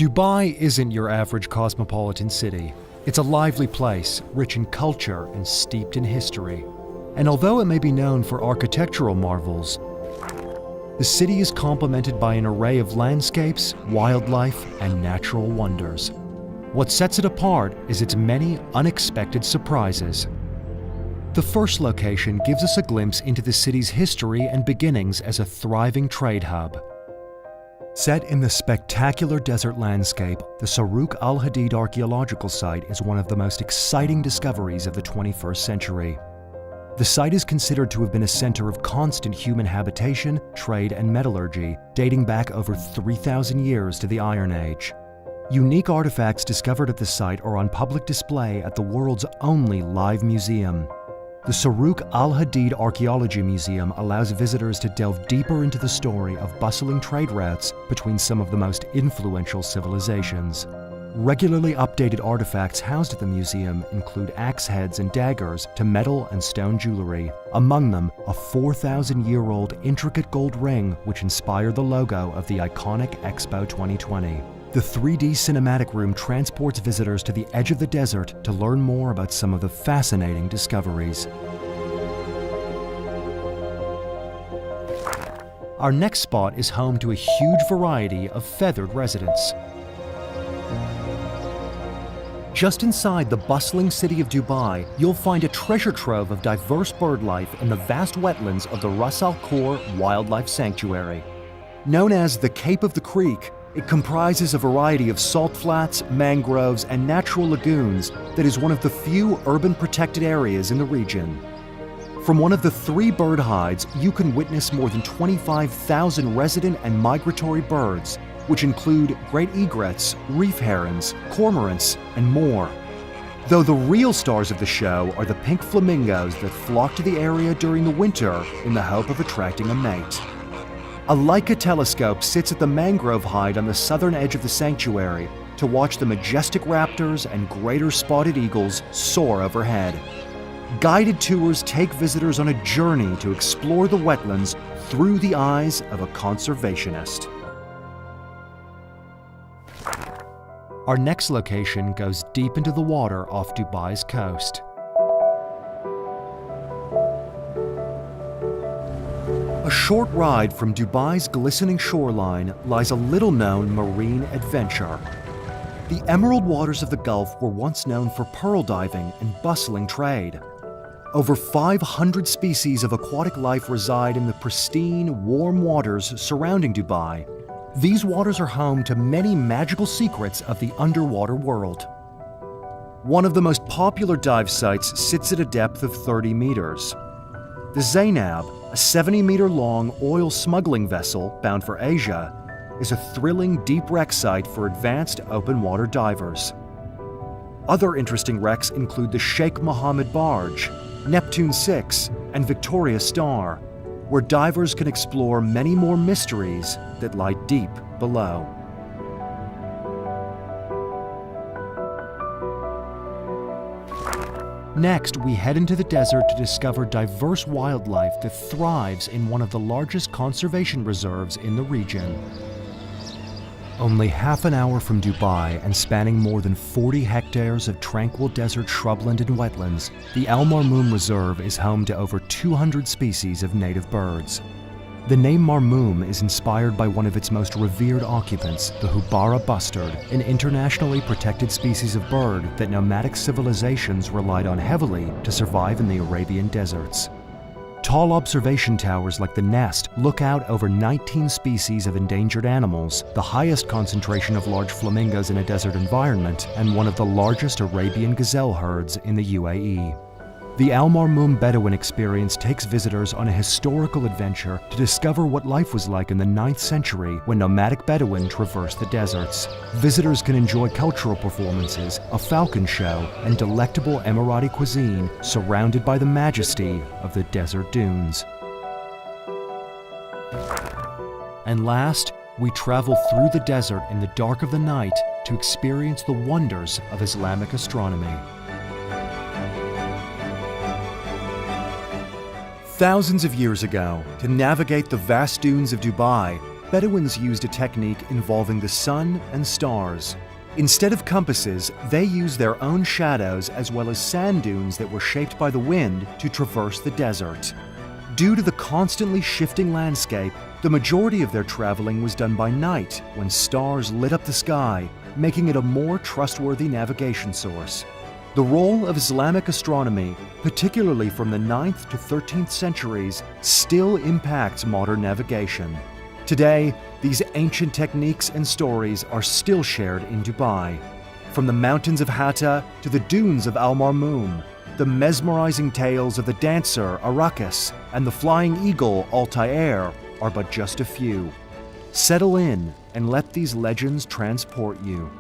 Dubai isn't your average cosmopolitan city. It's a lively place, rich in culture and steeped in history. And although it may be known for architectural marvels, the city is complemented by an array of landscapes, wildlife, and natural wonders. What sets it apart is its many unexpected surprises. The first location gives us a glimpse into the city's history and beginnings as a thriving trade hub. Set in the spectacular desert landscape, the Saruq al-Hadid archaeological site is one of the most exciting discoveries of the 21st century. The site is considered to have been a center of constant human habitation, trade, and metallurgy, dating back over 3,000 years to the Iron Age. Unique artifacts discovered at the site are on public display at the world's only live museum. The Saruq al-Hadid Archaeology Museum allows visitors to delve deeper into the story of bustling trade routes between some of the most influential civilizations. Regularly updated artifacts housed at the museum include axe heads and daggers to metal and stone jewelry. Among them, a 4,000-year-old intricate gold ring which inspired the logo of the iconic Expo 2020. The 3D cinematic room transports visitors to the edge of the desert to learn more about some of the fascinating discoveries. Our next spot is home to a huge variety of feathered residents. Just inside the bustling city of Dubai, you'll find a treasure trove of diverse bird life in the vast wetlands of the Ras Al Khor Wildlife Sanctuary. Known as the Cape of the Creek, it comprises a variety of salt flats, mangroves, and natural lagoons that is one of the few urban protected areas in the region. From one of the 3 bird hides, you can witness more than 25,000 resident and migratory birds, which include great egrets, reef herons, cormorants, and more. Though the real stars of the show are the pink flamingos that flock to the area during the winter in the hope of attracting a mate. A Leica telescope sits at the mangrove hide on the southern edge of the sanctuary to watch the majestic raptors and greater spotted eagles soar overhead. Guided tours take visitors on a journey to explore the wetlands through the eyes of a conservationist. Our next location goes deep into the water off Dubai's coast. A short ride from Dubai's glistening shoreline lies a little-known marine adventure. The emerald waters of the Gulf were once known for pearl diving and bustling trade. Over 500 species of aquatic life reside in the pristine, warm waters surrounding Dubai. These waters are home to many magical secrets of the underwater world. One of the most popular dive sites sits at a depth of 30 meters. The Zainab, a 70-meter-long oil smuggling vessel bound for Asia, is a thrilling deep wreck site for advanced open-water divers. Other interesting wrecks include the Sheikh Mohammed Barge, Neptune 6, and Victoria Star, where divers can explore many more mysteries that lie deep below. Next, we head into the desert to discover diverse wildlife that thrives in one of the largest conservation reserves in the region. Only half an hour from Dubai and spanning more than 40 hectares of tranquil desert shrubland and wetlands, the Al Marmoum Reserve is home to over 200 species of native birds. The name Marmoum is inspired by one of its most revered occupants, the Houbara bustard, an internationally protected species of bird that nomadic civilizations relied on heavily to survive in the Arabian deserts. Tall observation towers like the Nest look out over 19 species of endangered animals, the highest concentration of large flamingos in a desert environment, and one of the largest Arabian gazelle herds in the UAE. The Al Marmoum Bedouin experience takes visitors on a historical adventure to discover what life was like in the 9th century when nomadic Bedouin traversed the deserts. Visitors can enjoy cultural performances, a falcon show, and delectable Emirati cuisine surrounded by the majesty of the desert dunes. And last, we travel through the desert in the dark of the night to experience the wonders of Islamic astronomy. Thousands of years ago, to navigate the vast dunes of Dubai, Bedouins used a technique involving the sun and stars. Instead of compasses, they used their own shadows as well as sand dunes that were shaped by the wind to traverse the desert. Due to the constantly shifting landscape, the majority of their traveling was done by night when stars lit up the sky, making it a more trustworthy navigation source. The role of Islamic astronomy, particularly from the 9th to 13th centuries, still impacts modern navigation. Today, these ancient techniques and stories are still shared in Dubai. From the mountains of Hatta to the dunes of Al Marmoum, the mesmerizing tales of the dancer Arrakis and the flying eagle Altair are but just a few. Settle in and let these legends transport you.